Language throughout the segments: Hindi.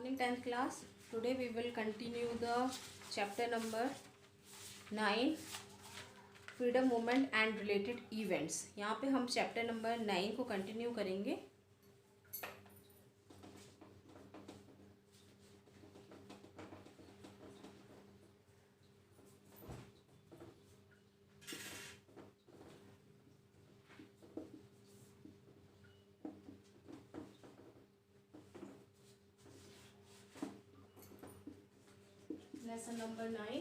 morning 10th class. Today we will continue the chapter number 9 freedom movement and related events. यहाँ पे हम chapter number 9 को continue करेंगे. Lesson number 9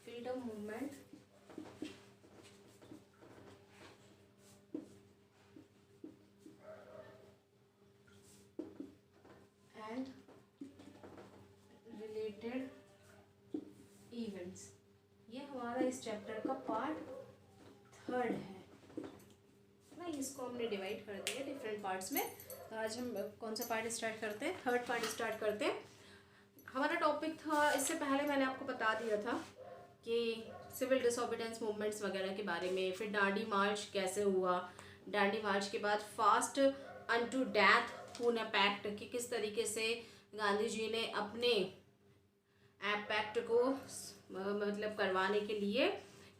freedom movement and related events. ये हमारा इस चैप्टर का पार्ट 3 है ना. इसको हमने डिवाइड कर दिया डिफरेंट पार्ट्स में. तो आज हम कौन सा पार्ट स्टार्ट करते हैं? 3rd पार्ट स्टार्ट करते हैं. हमारा टॉपिक था, इससे पहले मैंने आपको बता दिया था कि सिविल डिसोबीडियंस मूवमेंट्स वगैरह के बारे में. फिर डांडी मार्च कैसे हुआ, डांडी मार्च के बाद fast unto death Poona pact कि किस तरीके से गांधी जी ने अपने पैक्ट को मतलब करवाने के लिए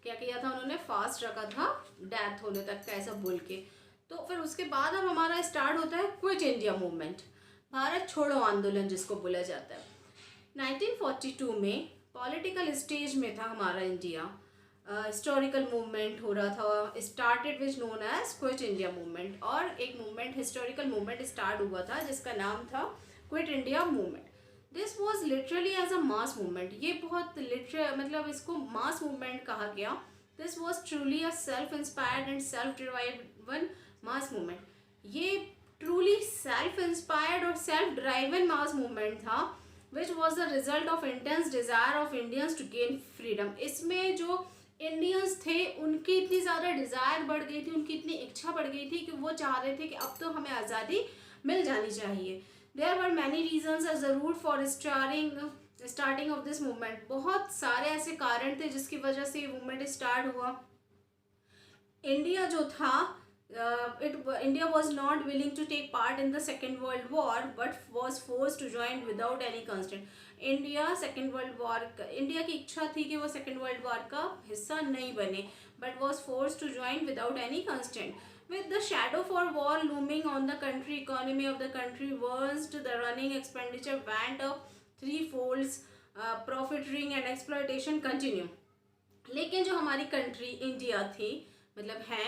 क्या किया था, उन्होंने फास्ट रखा था डेथ होने तक का ऐसा बोल के. तो फिर उसके बाद अब हमारा स्टार्ट होता है क्विट इंडिया मूवमेंट, भारत छोड़ो आंदोलन जिसको बोला जाता है. 1942 में पॉलिटिकल स्टेज में था हमारा इंडिया. हिस्टोरिकल मूवमेंट हो रहा था, started which known as quit India movement. और एक मूवमेंट हिस्टोरिकल मूवमेंट स्टार्ट हुआ था जिसका नाम था quit India movement. This was literally as a mass movement. ये बहुत मतलब इसको मास मूवमेंट कहा गया. This was truly a self inspired and self driven mass movement. ये ट्रूली सेल्फ इंस्पायर्ड और सेल्फ ड्राइवन मास मूवमेंट था which was the result of intense desire of Indians to gain freedom. इसमें जो इंडियंस थे उनकी इतनी ज़्यादा डिज़ायर बढ़ गई थी, उनकी इतनी इच्छा बढ़ गई थी कि वो चाह रहे थे कि अब तो हमें आज़ादी मिल जानी चाहिए. There were many reasons as a root for starting of this movement. बहुत सारे ऐसे कारण थे जिसकी वजह से ये मूवमेंट स्टार्ट हुआ. इंडिया जो था, India was not willing to take part in the Second World War but was forced to join without any consent. India second world war, India की इच्छा थी कि वो सेकेंड वर्ल्ड वॉर का हिस्सा नहीं बने, but was force to join without any constant. With the shadow for war looming on the country, economy of the country worsened, the running expenditure went up threefolds, profiteering and exploitation continue. लेकिन जो हमारी कंट्री इंडिया थी मतलब है,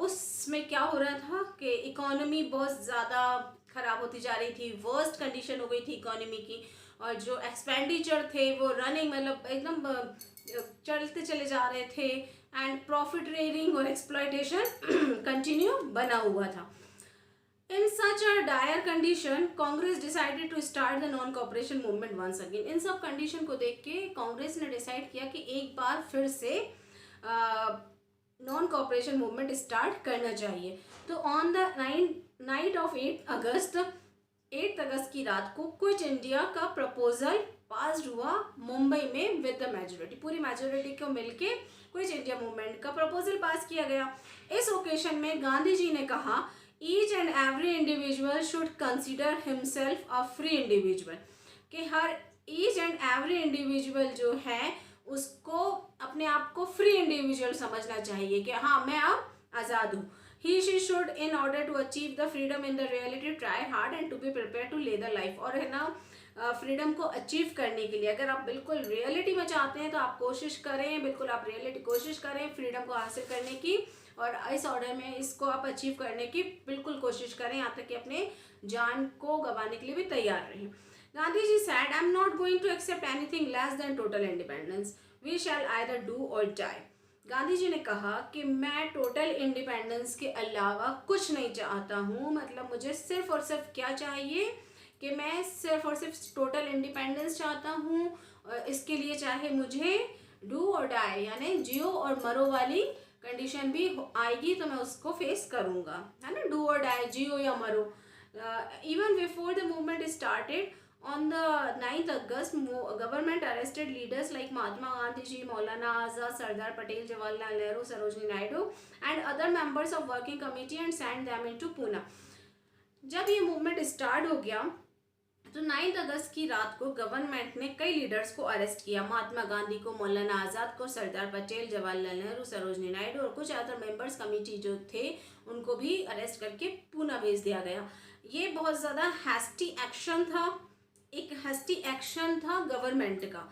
उसमें क्या हो रहा था कि इकोनॉमी बहुत ज़्यादा ख़राब होती जा रही थी, वर्स्ट कंडीशन हो गई थी इकोनॉमी की. और जो एक्सपेंडिचर थे वो रनिंग मतलब एकदम चलते चले जा रहे थे. एंड प्रॉफिट रेयरिंग और एक्सप्लॉयटेशन कंटिन्यू बना हुआ था. In such a dire condition Congress decided to start the non cooperation movement once again. इन सब कंडीशन को देख के कांग्रेस ने डिसाइड किया कि एक बार फिर से नॉन कॉपरेशन मूवमेंट स्टार्ट करना चाहिए. तो ऑन द नाइट ऑफ 8 अगस्त की रात को क्विट इंडिया का प्रपोजल पास हुआ मुंबई में विद द मेजोरिटी. पूरी मेजोरिटी को मिलके क्विट इंडिया मूवमेंट का प्रपोजल पास किया गया. इस ओकेशन में गांधी जी ने कहा each and every individual should consider himself a free individual. कि हर ईच एंड एवरी इंडिविजुअल जो है उसको अपने आप को फ्री इंडिविजुअल समझना चाहिए कि हाँ मैं अब आज़ाद हूँ. He she should in order to achieve the freedom in the reality try hard and to be prepare to lay the life. और है ना, फ्रीडम को अचीव करने के लिए अगर आप बिल्कुल रियलिटी में चाहते हैं तो आप कोशिश करें, बिल्कुल आप रियलिटी कोशिश करें फ्रीडम को हासिल करने की. और इस ऑर्डर में इसको आप अचीव करने की बिल्कुल कोशिश करें, यहाँ तक कि अपने जान को गंवाने के लिए भी तैयार रहें. Gandhi ji said, I am not going to accept anything less than total independence. We shall either do or die. Gandhi ji ने कहा कि मैं टोटल इंडिपेंडेंस के अलावा कुछ नहीं चाहता हूँ. मतलब मुझे सिर्फ और सिर्फ क्या चाहिए कि मैं सिर्फ और सिर्फ टोटल इंडिपेंडेंस चाहता हूँ. इसके लिए चाहे मुझे डू और डाई यानी जियो और मरो वाली कंडीशन भी आएगी तो मैं उसको फेस करूँगा, है ना. डू और डाई, जियो या मरो. Even before the movement started on the 9th August, government arrested leaders like Mahatma Gandhi ji, Maulana Azad, Sardar Patel, Jawaharlal Nehru, Sarojini Naidu and other members of working committee and sent them into Pune. जब ये मूवमेंट स्टार्ट हो गया तो 9 अगस्त की रात को गवर्नमेंट ने कई लीडर्स को अरेस्ट किया। महात्मा गांधी को, मौलाना आज़ाद को, सरदार पटेल, जवाहरलाल नेहरू, सरोजनी नायडू और कुछ अदर मेंबर्स कमेटी जो थे उनको भी अरेस्ट करके पुणे भेज दिया गया। ये बहुत ज़्यादा हैस्टी एक्शन था, एक हैस्टी एक्शन था गवर्नमेंट का,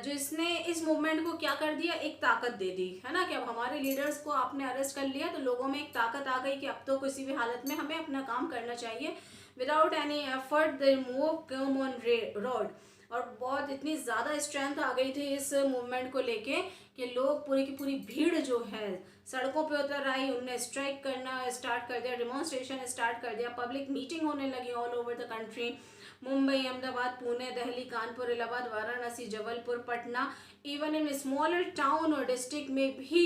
जिसने इस मूवमेंट को क्या कर दिया, एक ताकत दे दी, है ना। कि अब हमारे लीडर्स को आपने अरेस्ट कर लिया तो लोगों में एक ताकत आ गई कि अब तो किसी भी हालत में हमें अपना काम करना चाहिए। Without any effort they move come on road. और बहुत इतनी ज़्यादा स्ट्रेंथ आ गई थी इस मूवमेंट को लेके कि लोग पूरी की पूरी भीड़ जो है सड़कों पे उतर आई। उनने स्ट्राइक करना स्टार्ट कर दिया, डेमोन्स्ट्रेशन स्टार्ट कर दिया, पब्लिक मीटिंग होने लगी all over the country. Mumbai, Ahmedabad, Pune, Delhi, Kanpur, Allahabad, Varanasi, Jabalpur, Patna, even in smaller town और डिस्ट्रिक्ट में भी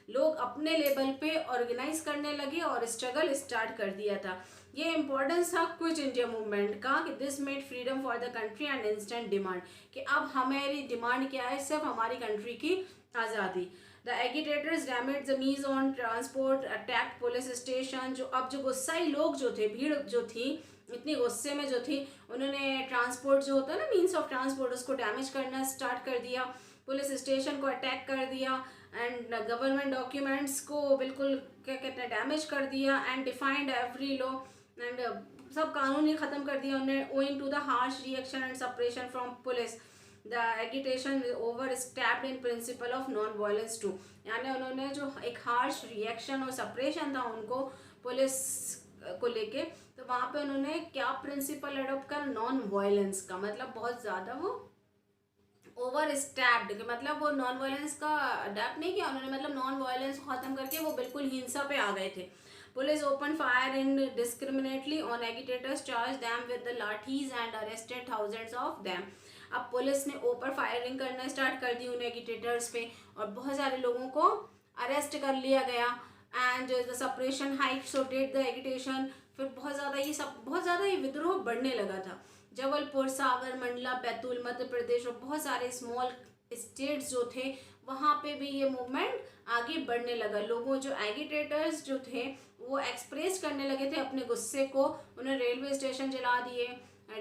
लोग अपने लेवल पे ऑर्गेनाइज करने लगे और स्ट्रगल स्टार्ट कर दिया था। ये इंपॉर्टेंस था क्विट इंडिया मूवमेंट का कि this made freedom for the country and instant demand, कि अब हमारी डिमांड क्या है, सिर्फ हमारी कंट्री की आज़ादी। द एगिटेटर्स डैमेज द मीज on transport, attack police station. जो गुस्साई लोग जो थे, भीड़ जो थी इतनी गुस्से में जो थी, उन्होंने ट्रांसपोर्ट जो होता है ना, मीन्स ऑफ ट्रांसपोर्ट, उसको डैमेज करना स्टार्ट कर दिया, पुलिस स्टेशन को अटैक कर दिया एंड गवर्नमेंट डॉक्यूमेंट्स को बिल्कुल क्या कहते हैं डैमेज कर दिया and defined every law and सब कानून ही ख़त्म कर दिया उन्होंने। Owing to the harsh reaction and suppression from police, the agitation overstepped in principle of non violence too. यानी उन्होंने जो एक हार्श रिएक्शन और सप्रेशन था उनको पुलिस को लेके, तो वहाँ पे उन्होंने क्या प्रिंसिपल अडॉप्ट कर, नॉन वायलेंस का, मतलब बहुत ज़्यादा वो ओवर स्टैप्ड, कि मतलब वो नॉन वायलेंस का अडैप्ट नहीं किया उन्होंने, मतलब नॉन वायलेंस को ख़त्म करके वो बिल्कुल हिंसा पे आ गए थे। Police open fire indiscriminately on agitators, charge them with the lathis and arrested thousands of them. अब पुलिस ने ओपन फायरिंग करना स्टार्ट कर दी उन एगिटेटर्स पे और बहुत सारे लोगों को अरेस्ट कर लिया गया and the suppression height so did the agitation. फिर बहुत ज़्यादा ये विद्रोह बढ़ने लगा था। जबलपुर, सागर, मंडला, बैतूल, मध्य प्रदेश और बहुत सारे स्मॉल स्टेट्स जो थे वहाँ पे भी ये मूवमेंट आगे बढ़ने लगा। लोगों जो एगिटेटर्स जो थे वो एक्सप्रेस करने लगे थे अपने गुस्से को। उन्होंने रेलवे स्टेशन जला दिए,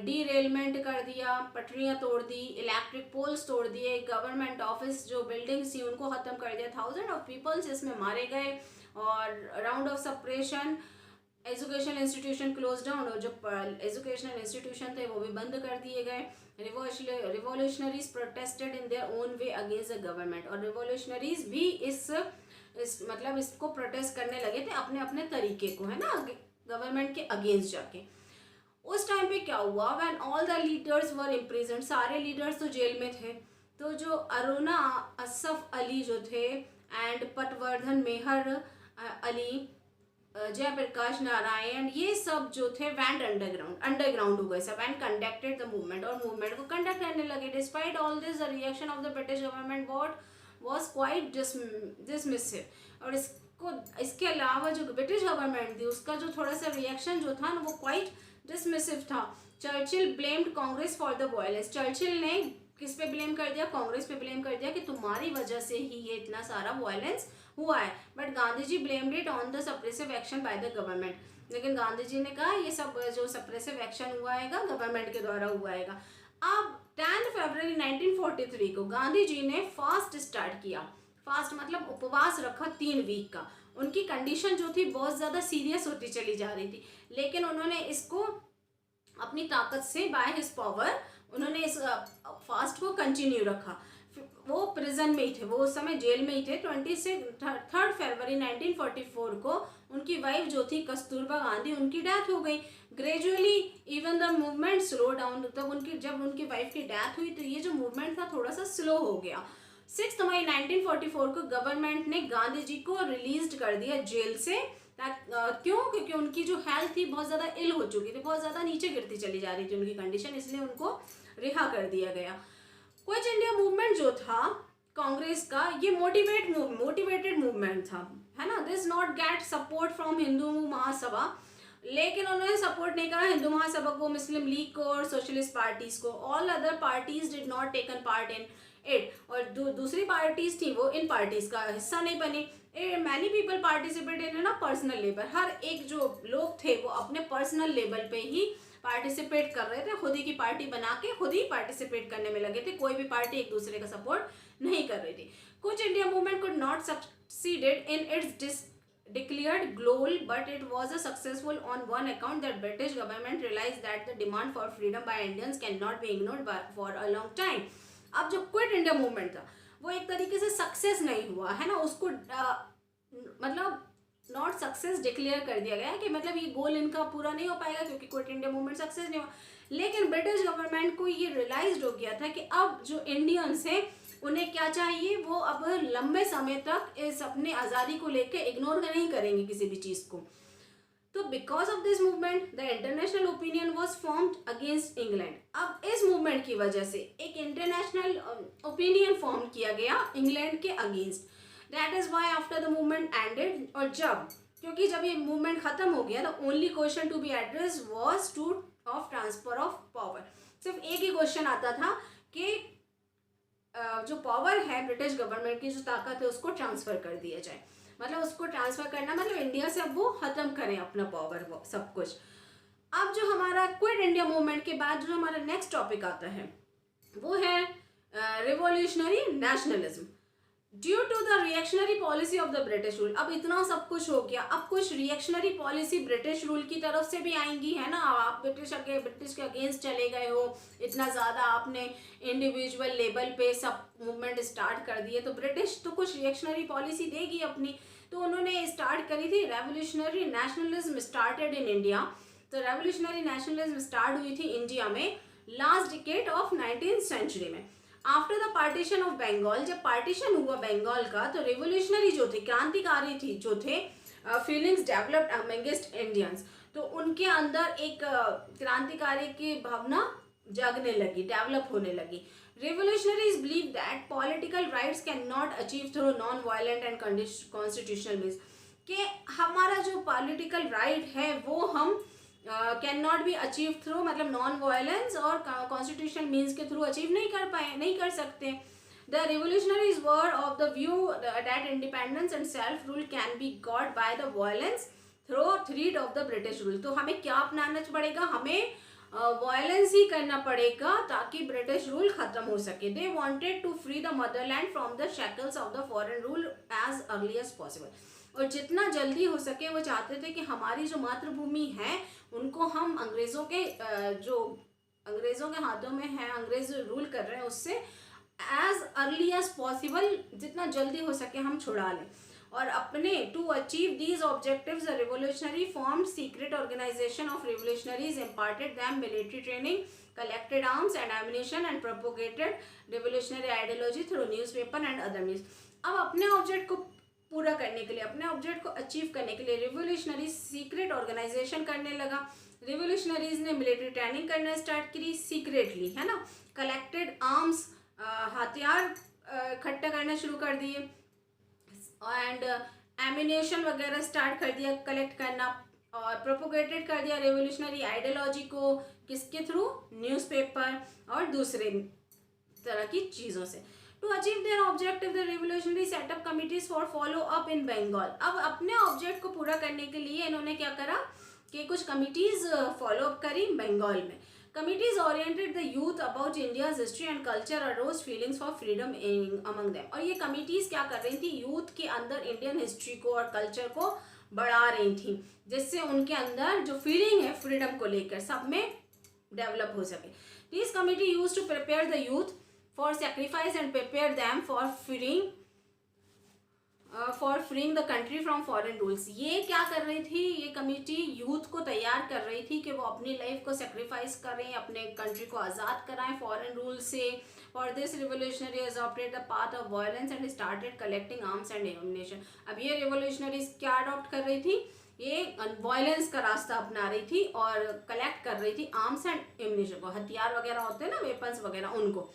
डीरेलमेंट कर दिया, पटरियाँ तोड़ दी, इलेक्ट्रिक पोल्स तोड़ दिए, गवर्नमेंट ऑफिस जो बिल्डिंग्स थी उनको ख़त्म कर दिया, थाउजेंड ऑफ पीपल्स इसमें मारे गए और round of suppression. Education institution close down, और जो एजुकेशनल इंस्टीट्यूशन थे वो भी बंद कर दिए गए। Revolutionaries protested in their own way against the government, और रिवॉल्यूशनरीज भी इस मतलब इसको प्रोटेस्ट करने लगे थे अपने अपने तरीके को, है ना, गवर्नमेंट के अगेंस्ट जाके। उस टाइम पे क्या हुआ, when all the leaders were imprison, सारे लीडर्स तो जेल में थे, तो जो अरुणा असफ अली जो थे एंड पटवर्धन मेहर अली, जयप्रकाश नारायण, ये सब जो थे वैंड अंडरग्राउंड हो गए सब एंड कंडक्टेड द मूवमेंट, और मूवमेंट को कंडक्ट करने लगे। Despite all this the reaction of the British government was quite dismissive, और इसके अलावा जो ब्रिटिश गवर्नमेंट थी उसका जो थोड़ा सा रिएक्शन जो था ना वो क्वाइट डिसमिसिव था। Churchill blamed Congress for the violence, Churchill ने किस पे ब्लेम कर दिया, कांग्रेस पे ब्लेम कर दिया कि तुम्हारी वजह से ही ये इतना सारा वायलेंस हुआ है। But Gandhi ji blamed it on the suppressive action by the government, लेकिन गांधी जी ने कहा ये सब जो सप्रेसिव एक्शन हुआ है गवर्नमेंट के द्वारा हुआ है। अब 10 फरवरी 1943 को गांधी जी ने फास्ट स्टार्ट किया। फास्ट मतलब उपवास रखा 3 वीक का। उनकी कंडीशन जो थी बहुत ज़्यादा सीरियस होती चली जा रही थी, लेकिन उन्होंने इसको अपनी ताकत से बाय हिज पावर उन्होंने इस फास्ट को कंटिन्यू रखा। वो प्रिजन में ही थे, वो उस समय जेल में ही थे। 3 फरवरी 1944 को उनकी वाइफ जो थी कस्तूरबा गांधी, उनकी डेथ हो गई। Gradually even the movement slow down, तब जब उनकी वाइफ की डेथ हुई तो ये जो मूवमेंट था थोड़ा सा स्लो हो गया। 6 मई 1944 को गवर्नमेंट ने गांधी जी को रिलीज कर दिया जेल से। क्यों? क्योंकि उनकी जो हेल्थ थी बहुत ज़्यादा इल हो चुकी थी, बहुत ज़्यादा नीचे गिरती चली जा रही थी उनकी कंडीशन, इसलिए उनको रिहा कर दिया गया। क्विट इंडिया मूवमेंट जो था कांग्रेस का, ये मोटिवेटेड मूवमेंट था, है ना। This not get support from Hindu Mahasabha, लेकिन उन्होंने सपोर्ट नहीं करा हिंदू महासभा को, मुस्लिम लीग को और सोशलिस्ट पार्टीज को। All other parties did not taken part in it, और दूसरी पार्टीज थी वो इन पार्टीज का हिस्सा नहीं बनी। Many people participated in a personal labour, हर एक जो लोग थे वो अपने पर्सनल लेवल पे ही पार्टिसिपेट कर रहे थे, खुद ही की पार्टी बना के खुद ही पार्टिसिपेट करने में लगे थे, कोई भी पार्टी एक दूसरे का सपोर्ट नहीं कर रही थी। कुछ India movement could not succeeded in its declared goal, but it was a successful on one account that British government realized that the demand for freedom by Indians cannot be ignored by, for a long time. अब जो क्विट इंडिया मूवमेंट था वो एक तरीके से सक्सेस नहीं हुआ है ना, उसको मतलब नॉट सक्सेस डिक्लेयर कर दिया गया कि मतलब ये गोल इनका पूरा नहीं हो पाएगा क्योंकि क्विट इंडिया मूवमेंट सक्सेस नहीं हुआ। लेकिन ब्रिटिश गवर्नमेंट को ये रियलाइज हो गया था कि अब जो इंडियंस हैं उन्हें क्या चाहिए, वो अब लंबे समय तक इस अपने आज़ादी को लेकर इग्नोर नहीं करेंगे किसी भी चीज़ को। तो because of this movement the international opinion was formed against England. अब इस मूवमेंट की वजह से एक इंटरनेशनल ओपिनियन फॉर्म किया गया इंग्लैंड के against. That is why after the movement ended, और क्योंकि जब ये मूवमेंट खत्म हो गया the only question to be address was to of transfer of power. सिर्फ एक ही क्वेश्चन आता था कि जो पावर है ब्रिटिश गवर्नमेंट की, जो ताकत है, उसको ट्रांसफ़र कर दिया जाए। मतलब उसको ट्रांसफ़र करना मतलब इंडिया से अब वो ख़त्म करें अपना पावर, वो सब कुछ। अब जो हमारा क्विट इंडिया मूवमेंट के बाद जो हमारा नेक्स्ट टॉपिक आता है वो है revolutionary nationalism due to the reactionary policy of the British rule. अब इतना सब कुछ हो गया, अब कुछ रिएक्शनरी पॉलिसी ब्रिटिश रूल की तरफ से भी आएंगी, है ना। आप ब्रिटिश के अगेंस्ट चले गए हो, इतना ज़्यादा आपने इंडिविजुअल लेवल पे सब मूवमेंट स्टार्ट कर दिए, तो ब्रिटिश तो कुछ रिएक्शनरी पॉलिसी देगी अपनी। तो उन्होंने स्टार्ट करी थी revolutionary nationalism started in India. तो रेवोल्यूशनरी नेशनलिज्म स्टार्ट हुई थी इंडिया में last decade of 19th century में। After the partition of Bengal, जब पार्टीशन हुआ बंगाल का, तो रिवोल्यूशनरी जो थे, क्रांतिकारी थी जो थे, फीलिंग्स डेवलप्ड अमंगेस्ट इंडियंस। तो उनके अंदर एक क्रांतिकारी की भावना जगने लगी, डेवलप होने लगी। Revolutionaries believe that political rights can not achieve through non violent and constitutional means, कि हमारा जो पॉलिटिकल राइट है वो हम can not be achieve through, मतलब नॉन वायलेंस और कॉन्स्टिट्यूशनल मीन्स के थ्रू अचीव नहीं कर सकते। The revolutionaries were of the view that independence and self rule can be got by the violence through thread of the British rule. तो हमें क्या अपनाना पड़ेगा, हमें वायलेंस ही करना पड़ेगा ताकि ब्रिटिश रूल खत्म हो सके। They wanted to free the motherland from the shackles of the foreign rule as early as possible. और जितना जल्दी हो सके वो चाहते थे कि हमारी जो मातृभूमि है उनको हम अंग्रेज़ों के हाथों में है, अंग्रेज रूल कर रहे हैं, उससे एज अर्ली एज पॉसिबल, जितना जल्दी हो सके हम छुड़ा लें। और अपने to achieve these objectives the revolutionary formed secret organisation of revolutionaries, imparted them military training, collected arms and ammunition and propagated revolutionary ideology through newspaper and other means। अब अपने ऑब्जेक्ट को पूरा करने के लिए, अपने ऑब्जेक्ट को अचीव करने के लिए रिवोल्यूशनरी सीक्रेट ऑर्गेनाइजेशन करने लगा। रिवोल्यूशनरीज ने मिलिट्री ट्रेनिंग करना स्टार्ट करी सीक्रेटली, है ना। कलेक्टेड आर्म्स, हथियार इकट्ठा करना शुरू कर दिए, एंड एम्यूनेशन वगैरह स्टार्ट कर दिया कलेक्ट करना, और प्रोपोगेटेड कर दिया रेवोल्यूशनरी आइडियोलॉजी को, किसके थ्रू, न्यूज़पेपर और दूसरे तरह की चीज़ों से। To achieve their objective the revolutionary setup committees for follow up in Bengal. अब अपने ऑब्जेक्ट को पूरा करने के लिए इन्होंने क्या करा कि कुछ कमिटीज फॉलो अप करी बंगाल में। Committees oriented the youth about India's history and culture, arose feelings for freedom among them. और ये कमिटीज क्या कर रही थी, यूथ के अंदर इंडियन हिस्ट्री को और कल्चर को बढ़ा रही थी, जिससे उनके अंदर जो फीलिंग है फ्रीडम को लेकर सब में डेवलप हो सके। This committee use to prepare the youth for sacrifice and prepare them for freeing the country from foreign rules. ये क्या कर रही थी, ये कमिटी यूथ को तैयार कर रही थी कि वो अपनी लाइफ को सेक्रीफाइस करें, अपने कंट्री को आज़ाद कराएं फॉरेन रूल से। For this revolutionary has opted the path of violence and started collecting arms and ammunition. अब ये रिवोल्यूशनरीज क्या अडॉप्ट कर रही थी, ये वायलेंस का रास्ता अपना रही थी और कलेक्ट कर रही थी आर्म्स एंड एम्यूनेशन को, हथियार वगैरह होते हैं ना, वेपन्स वगैरह, उनको।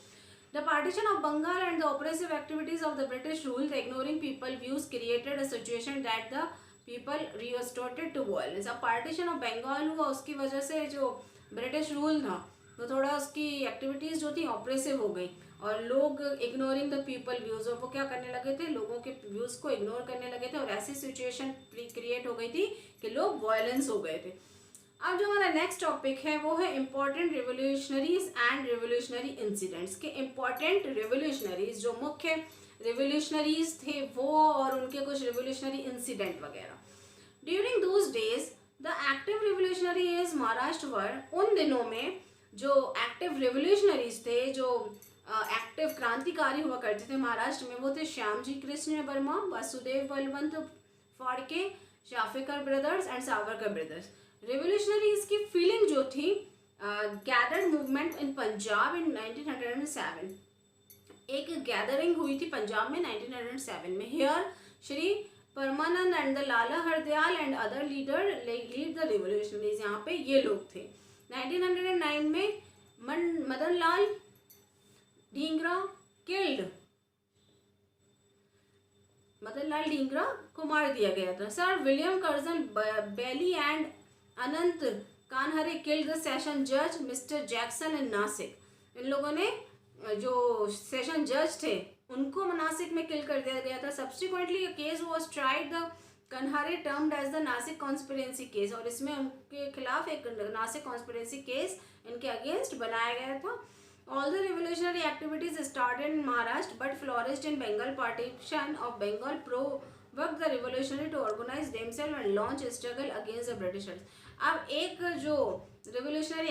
The partition of Bengal and the oppressive activities of the British rule, the ignoring people views created a situation that the people resorted to violence। अब पार्टीशन ऑफ बंगाल हुआ, उसकी वजह से जो ब्रिटिश रूल था वो थोड़ा उसकी एक्टिविटीज़ जो थी ऑप्रेसिव हो गई और लोग इग्नोरिंग द पीपल व्यूज़, और वो क्या करने लगे थे, लोगों के व्यूज़ को इग्नोर करने लगे थे और ऐसी सिचुएशन क्रिएट हो गई थी कि लोग वायलेंस हो गए थे। अब जो हमारा नेक्स्ट टॉपिक है वो है important revolutionaries and revolutionary incidents के इम्पॉर्टेंट रिवोल्यूशनरीज, जो मुख्य रिवोल्यूशनरीज थे वो और उनके कुछ रिवोल्यूशनरी इंसिडेंट वगैरह। During those days the active revolutionary is Maharashtra were, उन दिनों में जो एक्टिव रिवोल्यूशनरीज थे, जो एक्टिव क्रांतिकारी हुआ करते थे महाराष्ट्र में, वो थे Shyamji Krishna Varma, Vasudev Balwant Phadke, Chapekar brothers and Savarkar brothers. Revolutionaries की फीलिंग जो थी, gathered movement in Punjab in 1907, एक गैदरिंग हुई थी पंजाब में 1907 में। Here Shri Parmanand and the Lala Hardayal and other leader lead the revolutionaries, यहाँ पे ये लोग थे। 1909 में मदन लाल ढींगरा किल्ड, मदन लाल ढींगरा को मार दिया गया था। Sir William Curzon Bailey and Anant Kanhere killed the session जज मिस्टर जैक्सन इन नासिक, इन लोगों ने जो सेशन जज थे उनको नासिक में किल कर दिया गया था। Subsequently case was tried the Kanhere termed as the Nasik conspiracy case, और इसमें उनके खिलाफ एक नासिक कॉन्स्पिरेसी केस इनके अगेंस्ट बनाया गया था। All the revolutionary activities started in Maharashtra but flourished in Bengal. Partition of Bengal provoked the revolutionary to organize themselves and launch a struggle against the Britishers. अब एक जो रिवोल्यूशनरी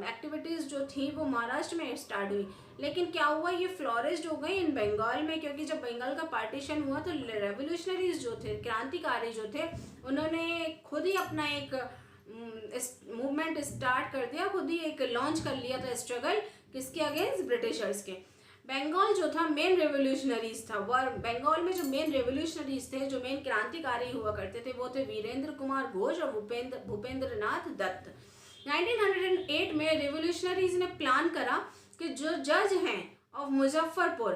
एक्टिविटीज़ जो थी वो महाराष्ट्र में स्टार्ट हुई, लेकिन क्या हुआ, ये फ्लोरिश्ड हो गई इन बंगाल में, क्योंकि जब बंगाल का पार्टीशन हुआ तो रेवोल्यूशनरीज जो थे, क्रांतिकारी जो थे, उन्होंने खुद ही अपना एक मूवमेंट स्टार्ट कर दिया, खुद ही एक लॉन्च कर लिया था स्ट्रगल, किसके अगेंस्ट, ब्रिटिशर्स के। बंगाल जो था मेन रेवोल्यूशनरीज था, वह बंगाल में जो मेन रेवोल्यूशनरीज थे, जो मेन क्रांतिकारी हुआ करते थे, वो थे वीरेंद्र कुमार घोष और भूपेंद्र नाथ दत्त। 1908 में रेवोल्यूशनरीज ने प्लान करा कि जो जज हैं ऑफ मुजफ्फरपुर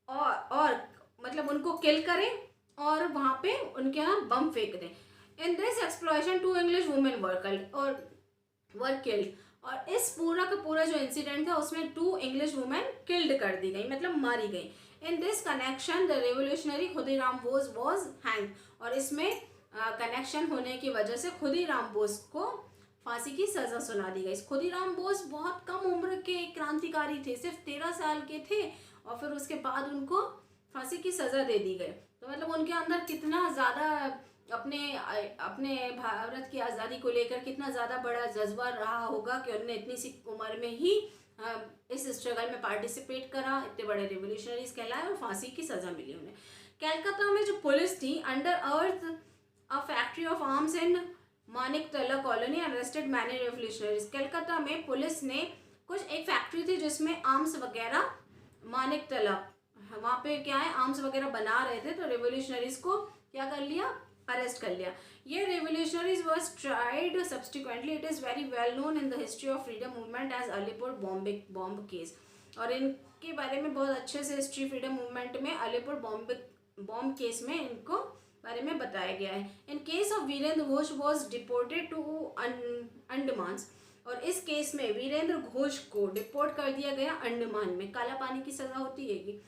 और मतलब उनको किल करें और वहाँ पे उनके यहाँ बम फेंक दें। In this explosion 2 English women were killed, और इस पूरा का पूरा जो इंसिडेंट था उसमें 2 इंग्लिश वुमेन किल्ड कर दी गई, मतलब मारी गई। In this connection the revolutionary Khudiram Bose was hang, और इसमें कनेक्शन होने की वजह से खुदीराम बोस को फांसी की सज़ा सुना दी गई। खुदीराम बोस बहुत कम उम्र के क्रांतिकारी थे, सिर्फ 13 साल के थे, और फिर उसके बाद उनको फांसी की सज़ा दे दी गई। तो मतलब उनके अंदर कितना ज़्यादा अपने भारत की आज़ादी को लेकर कितना ज़्यादा बड़ा जज्बा रहा होगा कि उन्होंने इतनी सी उम्र में ही इस स्ट्रगल में पार्टिसिपेट करा, इतने बड़े रिवोल्यूशनरीज कहलाए और फांसी की सज़ा मिली उन्हें। कलकत्ता में जो पुलिस थी, under earth a factory of arms in Maniktala colony arrested many revolutionaries. Calcutta में पुलिस ने कुछ एक फैक्ट्री थी जिसमें आर्म्स वगैरह, मानिकतला वहाँ पे क्या है, आर्म्स वगैरह बना रहे थे, तो रिवोल्यूशनरीज को क्या कर लिया, अरेस्ट कर लिया। ये revolutionaries was tried subsequently, it is very well known in the history of freedom movement as Alipur bomb case, और इनके बारे में बहुत अच्छे से हिस्ट्री फ्रीडम मूवमेंट में अलीपुर बॉम्ब केस में इनको बारे में बताया गया है। In case of Virendra Ghosh was deported to Andaman, और इस केस में वीरेंद्र घोष को डिपोर्ट कर दिया गया अंडमान में, काला पानी की सज़ा होती है।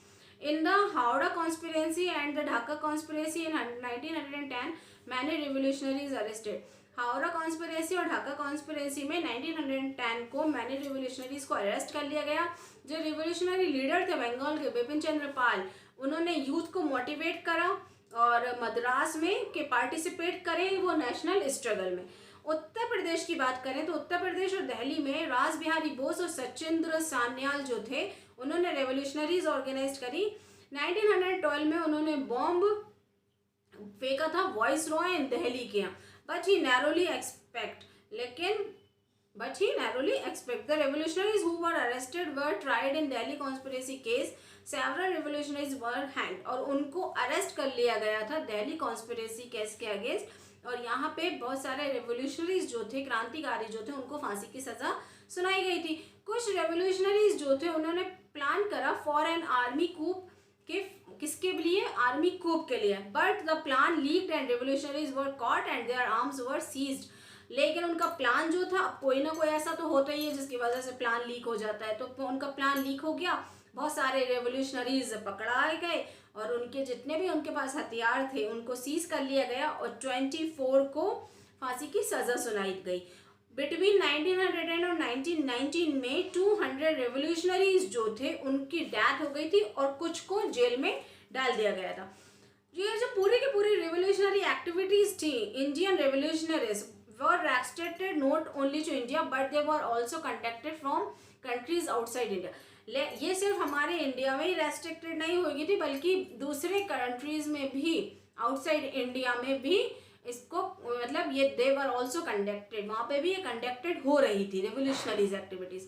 In the Howrah conspiracy and the Dhaka conspiracy in 1910, many revolutionaries arrested. Howrah conspiracy और ढाका कॉन्स्पिरेसी में 1910 को मैनी रिवोल्यूशनरीज को अरेस्ट कर लिया गया। जो रिवोल्यूशनरी लीडर थे बंगाल के बिपिन चंद्र पाल, उन्होंने यूथ को मोटिवेट करा और मद्रास में के पार्टिसिपेट करें वो नेशनल स्ट्रगल में। उत्तर प्रदेश की बात करें तो उत्तर प्रदेश और दिल्ली में रास बिहारी बोस और सचिंद्र सान्याल जो थे, उन्होंने रेवोल्यूशनरीज ऑर्गेनाइज करी। 1912 में उन्होंने बॉम्ब फेंका था वॉइस रॉय इन दिल्ली के यहाँ, but he narrowly expect the revolutionaries who were arrested were tried in Delhi conspiracy case, several revolutionaries were hanged, और उनको अरेस्ट कर लिया गया था दिल्ली कॉन्स्पिरेसी केस के अगेंस्ट। और यहाँ पे बहुत सारे रेवोल्यूशनरीज जो थे, क्रांतिकारी जो थे, उनको फांसी की सज़ा सुनाई गई थी। कुछ रेवोल्यूशनरीज जो थे उन्होंने प्लान करा फॉर एन आर्मी कूप के, किसके लिए, आर्मी कूप के लिए, but the plan leaked and revolutionaries were caught and their arms were seized. लेकिन उनका प्लान जो था, कोई ना कोई ऐसा तो होता ही है जिसकी वजह से प्लान लीक हो जाता है, तो उनका प्लान लीक हो गया, बहुत सारे रेवोल्यूशनरीज पकड़ाए गए और उनके जितने भी उनके पास हथियार थे उनको सीज कर लिया गया और 24 को फांसी की सजा सुनाई गई। बिटवीन 1900 और 1919 में 200 रेवोल्यूशनरीज जो थे उनकी डेथ हो गई थी और कुछ को जेल में डाल दिया गया था। ये जो पूरी की पूरी रेवोल्यूशनरी एक्टिविटीज थी, Indian revolutionaries were restricted not only to India but they were also conducted from countries outside India। ये सिर्फ हमारे इंडिया में ही रेस्ट्रिक्टेड नहीं होगी थी बल्कि दूसरे कंट्रीज में भी, आउटसाइड इंडिया में भी इसको मतलब ये दे वर ऑल्सो कंडक्टेड, वहाँ पे भी ये कंडक्टेड हो रही थी revolutionaries activities.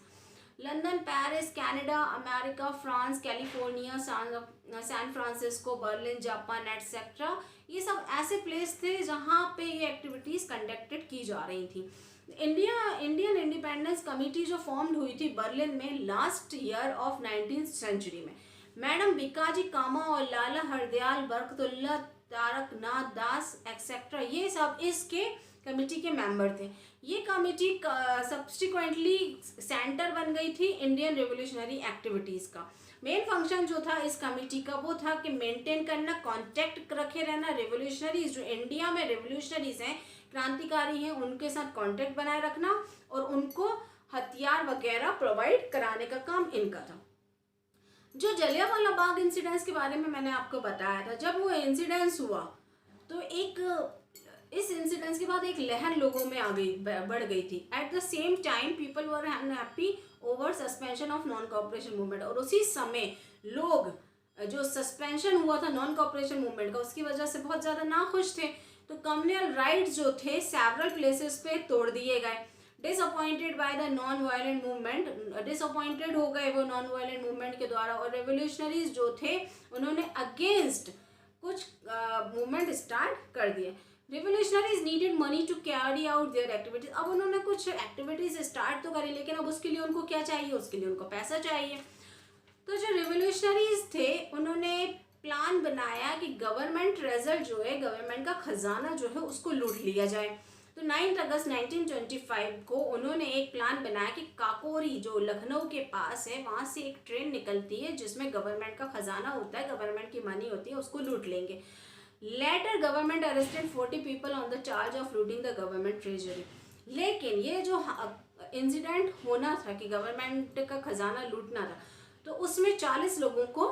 London, Paris, Canada, America, France, California, San Francisco, Berlin, Japan etcetera, ये सब ऐसे प्लेस थे जहाँ पे ये एक्टिविटीज़ कंडक्टेड की जा रही थी। इंडियन इंडिपेंडेंस कमेटी जो फॉर्म्ड हुई थी बर्लिन में last year of 19th century में, मैडम बीकाजी कामा और लाला हरदयाल, बरकतुल्ला, तारक नाथ दास एक्सेट्रा, ये सब इसके कमेटी के मेंबर थे। ये कमेटी सब्सिक्वेंटली सेंटर बन गई थी इंडियन रेवोल्यूशनरी एक्टिविटीज़ का। मेन फंक्शन जो था इस कमेटी का वो था कि मेंटेन करना, कांटेक्ट रखे रहना, रेवोल्यूशनरीज जो इंडिया में रेवोल्यूशनरीज हैं, क्रांतिकारी हैं, उनके साथ कांटेक्ट बनाए रखना और उनको हथियार वगैरह प्रोवाइड कराने का काम इनका था। जो जलियांवाला बाग इंसिडेंट्स के बारे में मैंने आपको बताया था, जब वो इंसिडेंट्स हुआ तो इस इंसिडेंट्स के बाद एक लहर लोगों में आ गई, बढ़ गई थी। At the same time people were unhappy over suspension of non cooperation movement, और उसी समय लोग जो सस्पेंशन हुआ था नॉन कोऑपरेशन मूवमेंट का उसकी वजह से बहुत ज़्यादा नाखुश थे। तो कम्युनल राइट्स जो थे सेवरल प्लेसेस पे तोड़ दिए गए। Disappointed by the non violent movement, disappointed हो गए वो नॉन वायलेंट मूवमेंट के द्वारा, और रेवोल्यूशनरीज जो थे उन्होंने अगेंस्ट कुछ मूवमेंट स्टार्ट कर दिए। Revolutionaries needed money to carry out their activities, अब उन्होंने कुछ एक्टिविटीज स्टार्ट तो करी लेकिन अब उसके लिए उनको क्या चाहिए, उसके लिए उनको पैसा चाहिए। तो जो रेवोल्यूशनरीज थे उन्होंने प्लान बनाया कि गवर्नमेंट रिजल्ट जो है, गवर्नमेंट का खजाना जो है उसको लूट लिया जाए। तो 9 अगस्त 1925 को उन्होंने एक प्लान बनाया कि काकोरी जो लखनऊ के पास है वहाँ से एक ट्रेन निकलती है जिसमें गवर्नमेंट का खजाना होता है, गवर्नमेंट की मनी होती है, उसको लूट लेंगे। Later government arrested 40 people on the charge of looting the government treasury. लेकिन ये जो इंसिडेंट होना था कि गवर्नमेंट का खजाना लूटना था, तो उसमें 40 लोगों को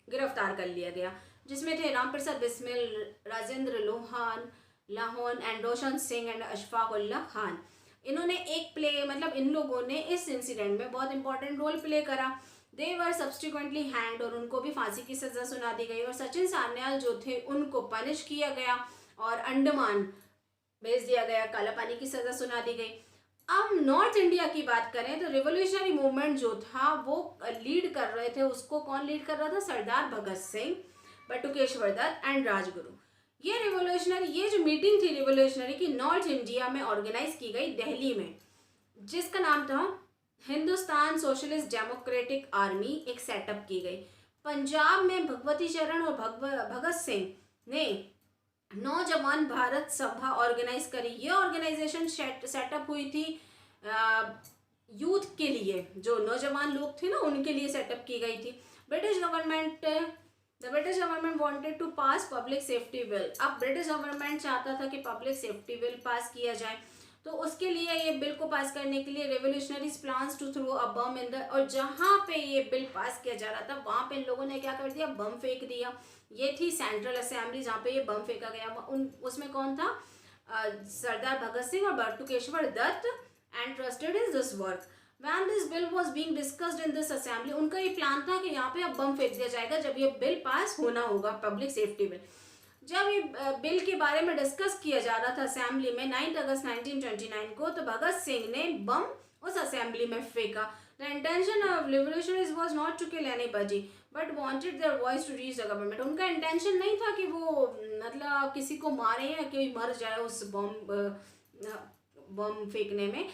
गिरफ्तार कर लिया गया, जिसमें थे राम प्रसाद बिस्मिल, राजेंद्र लाहौन एंड रोशन सिंह एंड अशफाक उल्लाह खान। इन्होंने इन लोगों ने इस इंसिडेंट में बहुत इंपॉर्टेंट रोल प्ले करा। दे वर सब्सिक्वेंटली हैंड, और उनको भी फांसी की सजा सुना दी गई, और सचिन सान्याल जो थे उनको पनिश किया गया और अंडमान भेज दिया गया, काला पानी की सजा सुना दी गई। अब नॉर्थ इंडिया की बात करें तो रिवोल्यूशनरी मूवमेंट जो था वो लीड कर रहे थे, उसको कौन लीड कर रहा था, सरदार भगत सिंह, बटुकेश्वर दत्त एंड राजगुरु। ये जो मीटिंग थी रिवोल्यूशनरी की नॉर्थ इंडिया में ऑर्गेनाइज की गई दिल्ली में, जिसका नाम था हिंदुस्तान सोशलिस्ट डेमोक्रेटिक आर्मी, एक सेटअप की गई। पंजाब में भगवती चरण और भगत सिंह ने नौजवान भारत सभा ऑर्गेनाइज करी। ये ऑर्गेनाइजेशन सेटअप हुई थी यूथ के लिए, जो नौजवान लोग थे ना उनके लिए सेटअप की गई थी। The British government wanted to pass public safety bill. अब ब्रिटिश गवर्नमेंट चाहता था कि पब्लिक सेफ्टी बिल पास किया जाए, तो उसके लिए ये बिल को पास करने के लिए revolutionaries plans to throw a bomb in the, और जहाँ पे ये बिल पास किया जा रहा था वहाँ पे इन लोगों ने क्या कर दिया, बम फेंक दिया। ये थी सेंट्रल असेंबली जहाँ पे ये बम फेंका गया। उसमें कौन था, सरदार भगत सिंह और Batukeshwar Dutt and trusted in this work. When this bill was being discussed in this assembly, उनका ये प्लान था कि यहाँ पे अब बम फेंक दिया जाएगा जब ये बिल पास होना होगा, पब्लिक सेफ्टी बिल। जब ये बिल के बारे में डिस्कस किया जा रहा था असेंबली में 9 अगस्त 1929 को, तो भगत सिंह ने बम उस असेंबली में फेंका। The intention of revolutionaries was not to kill anybody but wanted their voice to reach the government. उनका इंटेंशन नहीं था कि वो मतलब किसी को मारे या कोई मर जाए उस बम फेंकने में,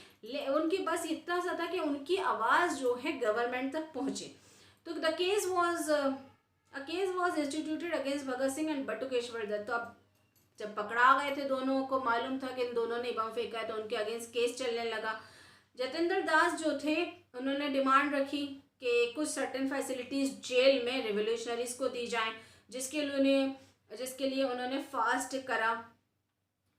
उनकी बस इतना सा था कि उनकी आवाज़ जो है गवर्नमेंट तक पहुँचे। तो the case was instituted against Bhagat Singh and Batukeshwar Dutt. तो अब जब पकड़ा गए थे, दोनों को मालूम था कि इन दोनों ने बम फेंका है, तो उनके अगेंस्ट केस चलने लगा। जतेंद्र दास जो थे उन्होंने डिमांड रखी कि कुछ सर्टेन फैसिलिटीज़ जेल में रिवोल्यूशनरीज को दी जाएं, जिसके लिए उन्होंने फास्ट करा।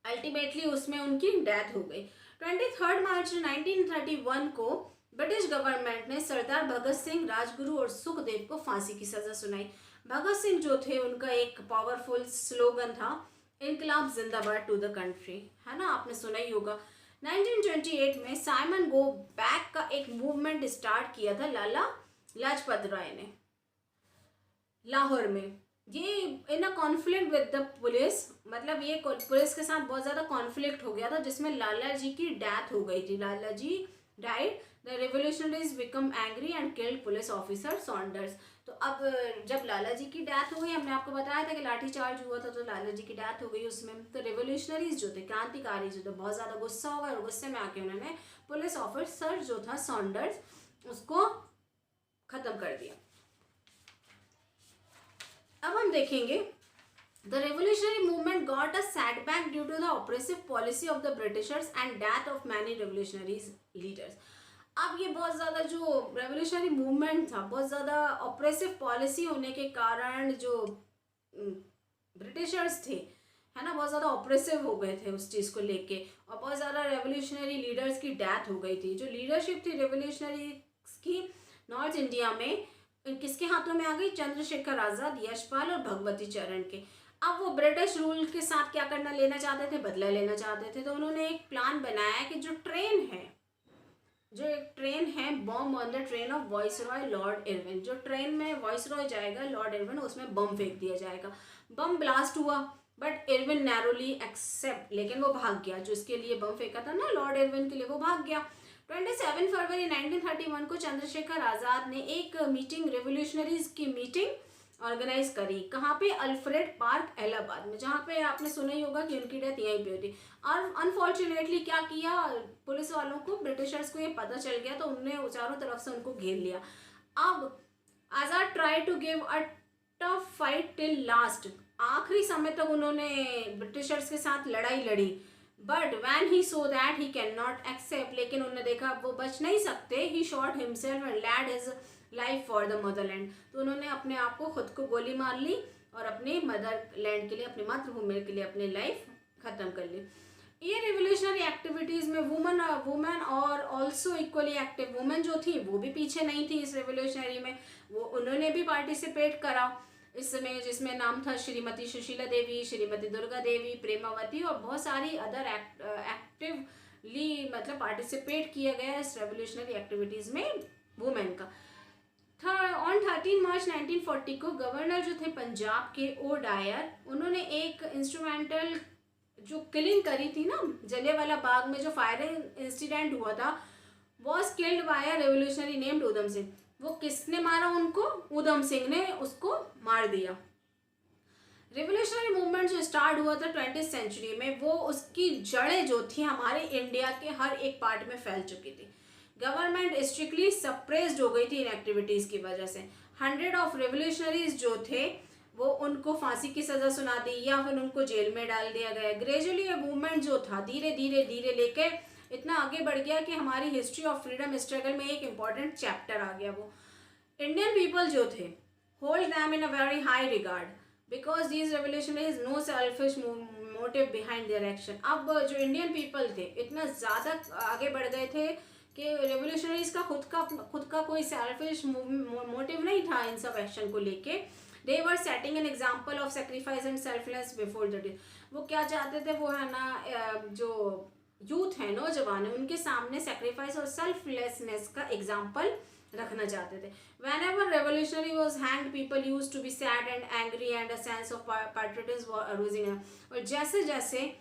अल्टीमेटली उसमें उनकी डेथ हो गई। 23 मार्च 1931 को ब्रिटिश गवर्नमेंट ने सरदार भगत सिंह, राजगुरु और सुखदेव को फांसी की सज़ा सुनाई। भगत सिंह जो थे उनका एक पावरफुल स्लोगन था, इनकलाब जिंदाबाद टू द कंट्री, है ना, आपने सुना ही होगा। 1928 में साइमन गो बैक का एक मूवमेंट स्टार्ट किया था लाला लाजपत राय ने लाहौर में। ये in a conflict with the police, मतलब ये पुलिस के साथ बहुत ज़्यादा कॉन्फ्लिक्ट हो गया था, जिसमें लाला जी की डेथ हो गई थी। Lala ji died, the revolutionaries become angry and killed police officer Saunders. तो अब जब लाला जी की डेथ हो गई, हमने आपको बताया था कि लाठीचार्ज हुआ था, तो लाला जी की डेथ हो गई उसमें। तो रिवोल्यूशनरीज जो थे, क्रांतिकारी जो थे, बहुत ज़्यादा गुस्सा हो गया और गुस्से में आके उन्होंने पुलिस ऑफिसर जो था सॉन्डर्स, उसको ख़त्म कर दिया। अब हम देखेंगे the revolutionary movement got a setback due to the oppressive policy of the Britishers and death of many revolutionaries leaders. अब ये बहुत ज़्यादा जो रेवोल्यूशनरी मूवमेंट था, बहुत ज़्यादा ऑपरेसिव पॉलिसी होने के कारण जो ब्रिटिशर्स थे, है ना, बहुत ज़्यादा ऑपरेसिव हो गए थे उस चीज़ को लेके, और बहुत ज़्यादा रेवोल्यूशनरी लीडर्स की डेथ हो गई थी। जो लीडरशिप थी रेवोल्यूशनरी की नॉर्थ इंडिया में, किसके हाथों में आ गई? चंद्रशेखर आज़ाद, यशपाल और भगवती चरण के। अब वो ब्रिटिश रूल के साथ क्या करना लेना चाहते थे? बदला लेना चाहते थे। तो उन्होंने एक प्लान बनाया कि जो एक ट्रेन है bomb on the train of viceroy Lord Irwin, जो ट्रेन में वाइसरॉय जाएगा लॉर्ड इरविन, उसमें बम फेंक दिया जाएगा। बम ब्लास्ट हुआ, बट इरविन नैरोली एक्सेप्ट, लेकिन वो भाग गया। जो इसके लिए बम फेंका था ना लॉर्ड इरविन के लिए, वो भाग गया। 27 फरवरी 1931 को चंद्रशेखर आज़ाद ने एक मीटिंग, रेवोल्यूशनरीज की मीटिंग ऑर्गेनाइज करी। कहाँ पे? अल्फ्रेड पार्क इलाहाबाद में, जहाँ पे आपने सुना ही होगा कि उनकी डेथ यहीं पे हुई थी। और अनफॉर्चुनेटली क्या किया पुलिस वालों को, ब्रिटिशर्स को ये पता चल गया, तो उन्होंने चारों तरफ से उनको घेर लिया। अब Azad try to give a tough fight till last, आखिरी समय तक उन्होंने ब्रिटिशर्स के साथ लड़ाई लड़ी। But when he saw that he can not accept, लेकिन उन्होंने देखा वो बच नहीं सकते, he shot himself and laid his life for the motherland. तो उन्होंने अपने आप को खुद को गोली मार ली और अपने मदरलैंड के लिए, अपनी मातृभूमि के लिए अपनी लाइफ खत्म कर ली। ये रिवोल्यूशनरी एक्टिविटीज़ में वुमेन और ऑल्सो इक्वली एक्टिव वुमेन जो थी वो भी पीछे नहीं थी इस रिवोल्यूशनरी में, वो उन्होंने भी पार्टिसिपेट करा इसमें, जिसमें नाम था श्रीमती सुशीला देवी, श्रीमती दुर्गा देवी, प्रेमावती और बहुत सारी अदर एक्टिवली मतलब पार्टिसिपेट किया गया इस रेवोल्यूशनरी एक्टिविटीज़ में वुमेन का। ऑन 13 मार्च 1940 को गवर्नर जो थे पंजाब के ओ डायर, उन्होंने एक इंस्ट्रूमेंटल जो किलिंग करी थी ना जलियांवाला बाग में, जो फायरिंग इंसिडेंट हुआ था, was killed by a revolutionary named Udham Singh. वो किसने मारा उनको? उधम सिंह ने उसको मार दिया। रिवोल्यूशनरी मूवमेंट जो स्टार्ट हुआ था 20th सेंचुरी में, वो उसकी जड़ें जो थी हमारे इंडिया के हर एक पार्ट में फैल चुकी थी। गवर्नमेंट स्ट्रिक्टली सप्रेस्ड हो गई थी इन एक्टिविटीज़ की वजह से। 100 ऑफ रेवोल्यूशनरीज जो थे वो उनको फांसी की सज़ा सुना दी या फिर उनको जेल में डाल दिया गया। ग्रेजुअली ये मूवमेंट जो था धीरे धीरे लेके इतना आगे बढ़ गया कि हमारी हिस्ट्री ऑफ फ्रीडम स्ट्रगल में एक इम्पॉर्टेंट चैप्टर आ गया। वो इंडियन पीपल जो थे hold them in a very high regard because these revolutionaries no selfish motive behind their action. अब जो इंडियन पीपल थे इतना ज़्यादा आगे बढ़ गए थे कि रेवोल्यूशनरीज का खुद का कोई सेल्फिश मोटिव नहीं था इन सब एक्शन को लेके। They were setting an example of sacrifice and selfless before the day. वो क्या चाहते थे, वो है ना जो यूथ है, नौजवान है, उनके सामने सेक्रीफाइस और सेल्फलेसनेस का एग्जाम्पल रखना चाहते थे। Whenever revolutionary was hanged, people used to be sad and angry and a sense of patriotism was arising। और जैसे जैसे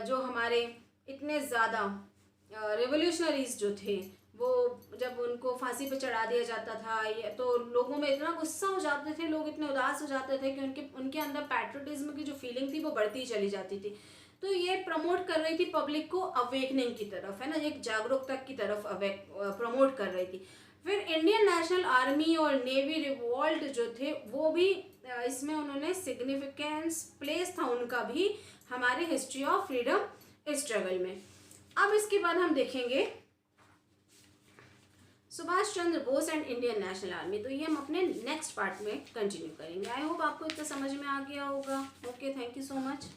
जो हमारे इतने ज़्यादा रेवोल्यूशनरीज जो थे वो जब उनको फांसी पे चढ़ा दिया जाता था तो लोगों में इतना गुस्सा हो जाते थे, लोग इतने उदास हो जाते थे कि उनके अंदर पैट्रियोटिज्म की जो फीलिंग थी वो बढ़ती चली जाती थी। तो ये प्रमोट कर रही थी पब्लिक को अवेकनिंग की तरफ, है ना, एक जागरूकता की तरफ प्रमोट कर रही थी। फिर इंडियन नेशनल आर्मी और नेवी रिवॉल्ट जो थे वो भी इसमें उन्होंने सिग्निफिकेंस प्लेस था उनका भी हमारे हिस्ट्री ऑफ फ्रीडम स्ट्रगल में। अब इसके बाद हम देखेंगे Subhash Chandra Bose and Indian National Army. तो ये हम अपने नेक्स्ट पार्ट में कंटिन्यू करेंगे। आई होप आपको इतना समझ में आ गया होगा। Okay, thank you so much.